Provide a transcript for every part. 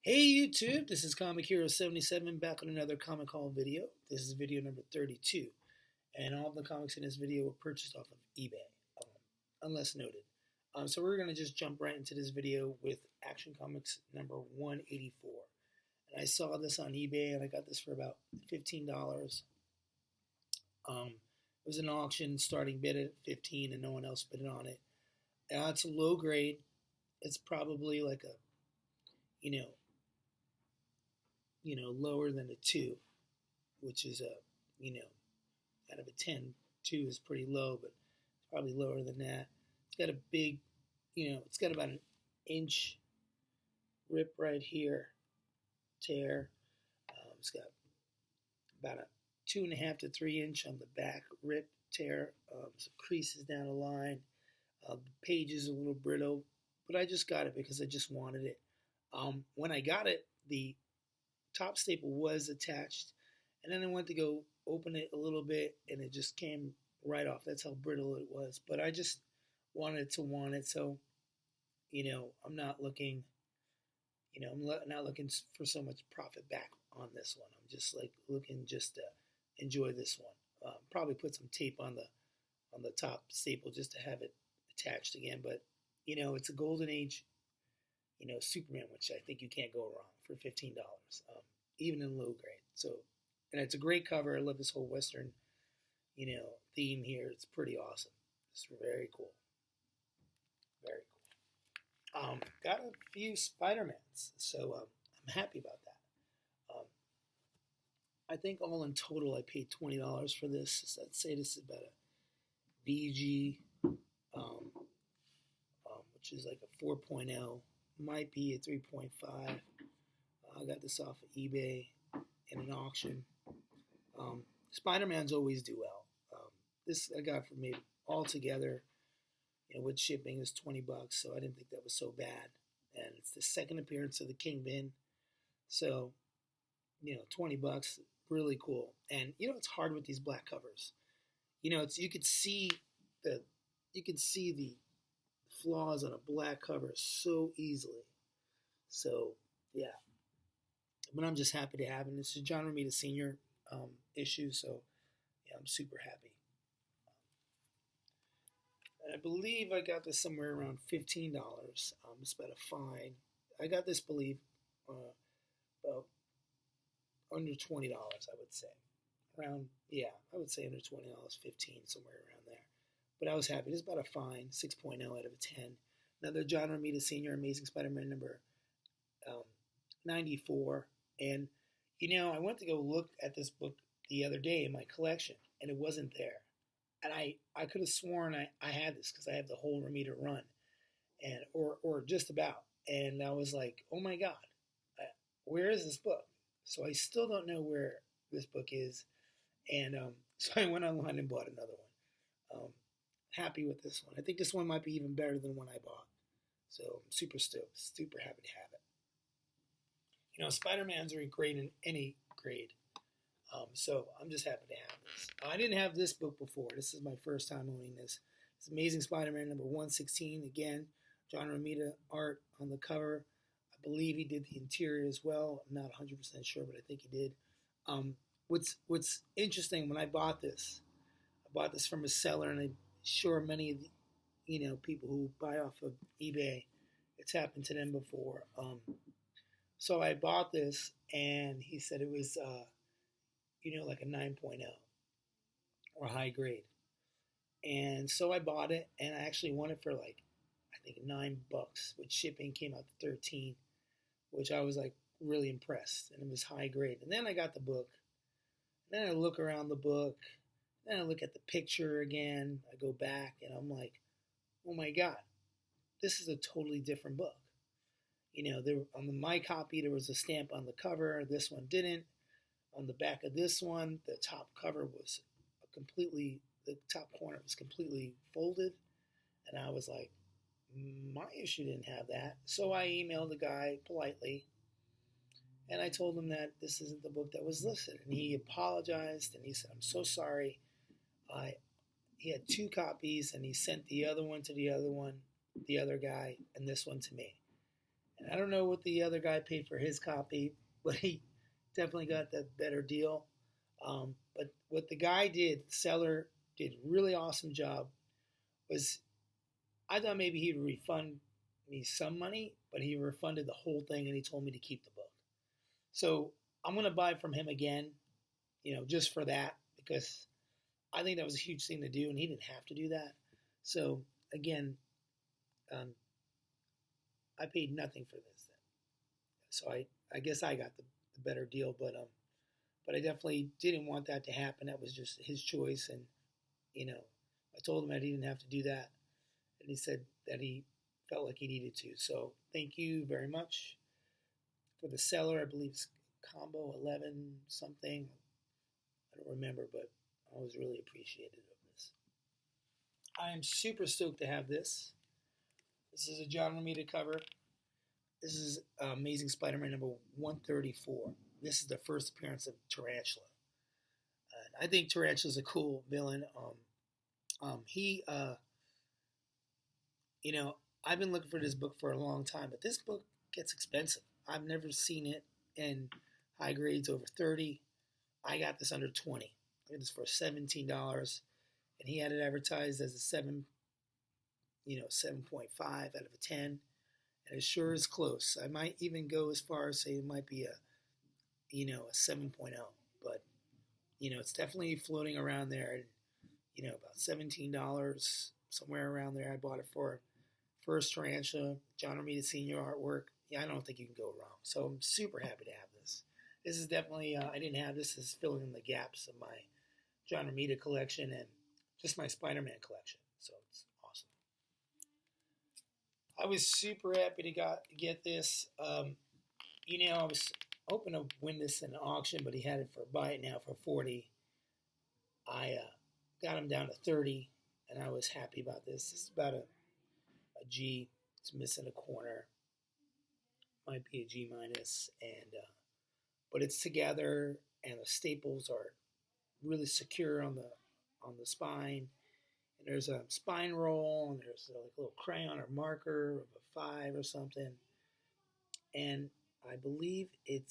Hey YouTube, this is Comic Hero 77 back on another Comic Haul video. This is video number 32, and all of the comics in this video were purchased off of eBay, unless noted. So we're going to just jump right into this video with Action Comics number 184. And I saw this on eBay, and I got this for about $15. It was an auction, starting bid at 15, and no one else bid on it. It's a low grade. It's probably like a, lower than a 2, which is out of a 10, 2 is pretty low, but it's probably lower than that. It's got a big, it's got about an inch rip right here, tear. It's got about a 2.5 to 3 inch on the back rip, tear, some creases down the line. The page is a little brittle, but I just got it because I just wanted it. When I got it, the top staple was attached, and then I went to go open it a little bit, and it just came right off. That's how brittle it was. But I just wanted to want it, so I'm not looking, I'm not looking for so much profit back on this one. I'm just looking just to enjoy this one. Probably put some tape on the top staple just to have it attached again. But it's a golden age, Superman, which I think you can't go wrong for $15, even in low grade. So, and it's a great cover. I love this whole Western, theme here. It's pretty awesome. It's very cool. Very cool. Got a few Spider-Mans, so I'm happy about that. I think all in total I paid $20 for this. So I'd say this is about a VG, which is like a 4.0. Might be a 3.5. I got this off of eBay in an auction. Spider-Man's always do well. This I got for me all together, with shipping is $20, so I didn't think that was so bad. And it's the second appearance of the Kingpin, so $20, really cool. And it's hard with these black covers. You could see the flaws on a black cover so easily. So yeah, but I'm just happy to have it. It's a John Romita Sr. Issue, so yeah, I'm super happy. And I believe I got this somewhere around $15. It's about a fine. I got this, about under $20, I would say. I would say under $20, 15, somewhere around there. But I was happy. This is about a fine, 6.0 out of a 10. Another John Romita Sr. Amazing Spider-Man number 94. And, I went to go look at this book the other day in my collection, and it wasn't there. And I could have sworn I had this because I have the whole Romita run, and or just about. And I was like, oh my God, where is this book? So I still don't know where this book is. And so I went online and bought another one. Happy with this one. I think this one might be even better than one I bought. So I'm super stoked, super happy to have it. Spider-Mans are great in any grade. So I'm just happy to have this. I didn't have this book before. This is my first time owning this. It's Amazing Spider-Man number 116. Again, John Romita art on the cover. I believe he did the interior as well. I'm not 100% sure, but I think he did. What's interesting, when I bought this from a seller, and I'm sure many of the, people who buy off of eBay, it's happened to them before. So I bought this, and he said it was, like a 9.0 or high grade. And so I bought it, and I actually won it for I think $9, which shipping came out to 13, which I was really impressed, and it was high grade. And then I got the book, and then I look around the book, then I look at the picture again, I go back, and I'm like, oh my God, this is a totally different book. On my copy, there was a stamp on the cover. This one didn't. On the back of this one, the top cover was the top corner was completely folded. And I was like, my issue didn't have that. So I emailed the guy politely, and I told him that this isn't the book that was listed. And he apologized, and he said, I'm so sorry. He had 2 copies, and he sent the other one to the other guy, and this one to me. And I don't know what the other guy paid for his copy, but he definitely got the better deal. But what the guy did, the seller did a really awesome job. Was I thought maybe he'd refund me some money, but he refunded the whole thing and he told me to keep the book. So I'm gonna buy from him again, just for that because I think that was a huge thing to do, and he didn't have to do that. So again, um, I paid nothing for this then. So I guess I got the better deal, but I definitely didn't want that to happen. That was just his choice, and you know, I told him that he didn't have to do that, and he said that he felt like he needed to. So thank you very much for the seller. I believe it's combo 11 something. I don't remember, but I was really appreciative of this. I am super stoked to have this. This is a John Romita cover. This is Amazing Spider-Man number 134. This is the first appearance of Tarantula. I think Tarantula's a cool villain. He, I've been looking for this book for a long time, but this book gets expensive. I've never seen it in high grades over 30. I got this under 20. I got this for $17, and he had it advertised as a 7.5 out of a 10, and it sure is close. I might even go as far as say it might be a 7.0, but it's definitely floating around there, and about $17 somewhere around there. I bought it for first Tarantula, John Romita Senior artwork. Yeah, I don't think you can go wrong. So I'm super happy to have this. This is definitely I didn't have this. This is filling in the gaps of my John Romita collection and just my Spider-Man collection. So it's awesome. I was super happy to get this. I was hoping to win this in an auction, but he had it for buy it now for 40. I got him down to 30, and I was happy about this. This is about a G. It's missing a corner. Might be a G minus, and but it's together, and the staples are really secure on the spine. And there's a spine roll, and there's like a little crayon or marker of a 5 or something. And I believe I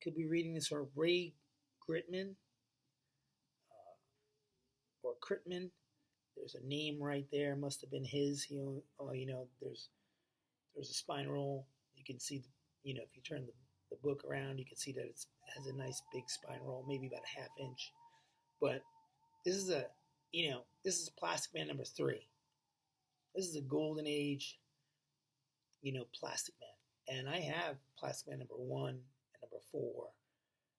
could be reading this for Ray Gritman or Critman. There's a name right there. Must have been his. There's a spine roll. You can see, if you turn the book around, you can see that it has a nice big spine roll, maybe about a half inch. But this is this is Plastic Man number 3. This is a golden age, Plastic Man. And I have Plastic Man number 1 and number 4.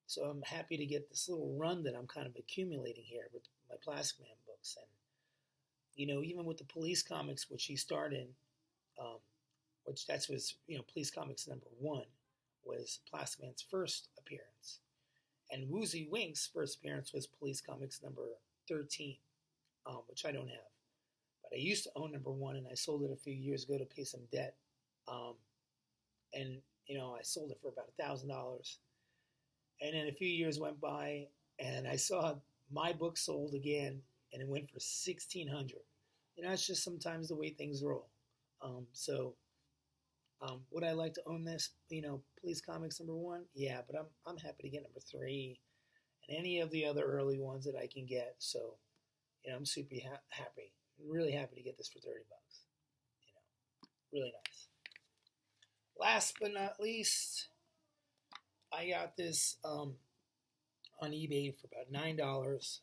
So I'm happy to get this little run that I'm kind of accumulating here with my Plastic Man books. And, even with the Police Comics, which he starred in, which that was, Police Comics number 1, was Plastic Man's first appearance. And Woozy Wink's first appearance was Police Comics number 13, which I don't have. But I used to own number 1, and I sold it a few years ago to pay some debt. And, I sold it for about $1,000. And then a few years went by, and I saw my book sold again, and it went for $1,600. It's just sometimes the way things roll. Would I like to own this? Police Comics number 1? Yeah, but I'm happy to get number 3 and any of the other early ones that I can get. So, I'm super happy. I'm really happy to get this for $30. Really nice. Last but not least, I got this on eBay for about $9.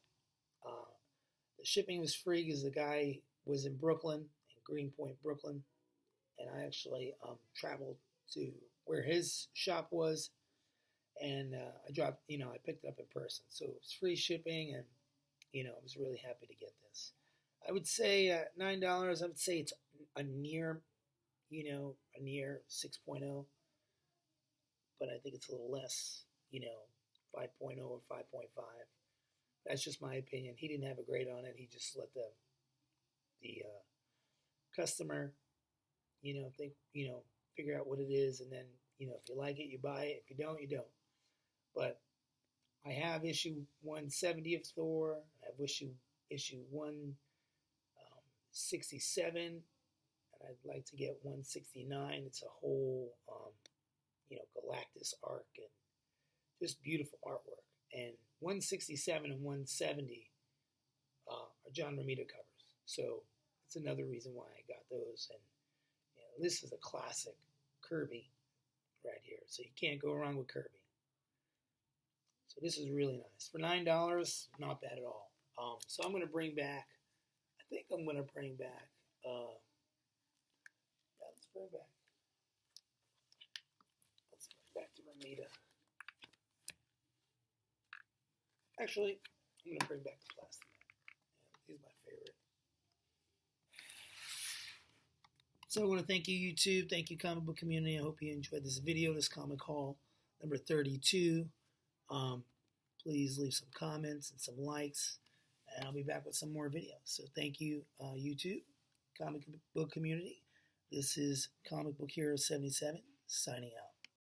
The shipping was free because the guy was in Brooklyn, in Greenpoint, Brooklyn, and I actually traveled to where his shop was, and I picked it up in person. So it was free shipping, and I was really happy to get this. I would say $9. I would say it's a near 6.0, but I think it's a little less, 5.0 or 5.5. That's just my opinion. He didn't have a grade on it. He just let the customer, think, figure out what it is, and then, if you like it, you buy it. If you don't, you don't. But I have issue 170 of Thor. I have issue 167, and I'd like to get 169. It's a whole, Galactus arc and just beautiful artwork. And 167 and 170 are John Romita covers. So that's another reason why I got those. And this is a classic Kirby right here. So you can't go wrong with Kirby. So this is really nice. For $9, not bad at all. So I'm going to bring back, I think I'm going to bring back, let's bring back to Romita. Actually, I'm going to bring back the plastic. He's my favorite. So I want to thank you, YouTube. Thank you, comic book community. I hope you enjoyed this video, this comic haul number 32. Please leave some comments and some likes, and I'll be back with some more videos. So thank you, YouTube, comic book community. This is Comic Book Hero 77 signing out.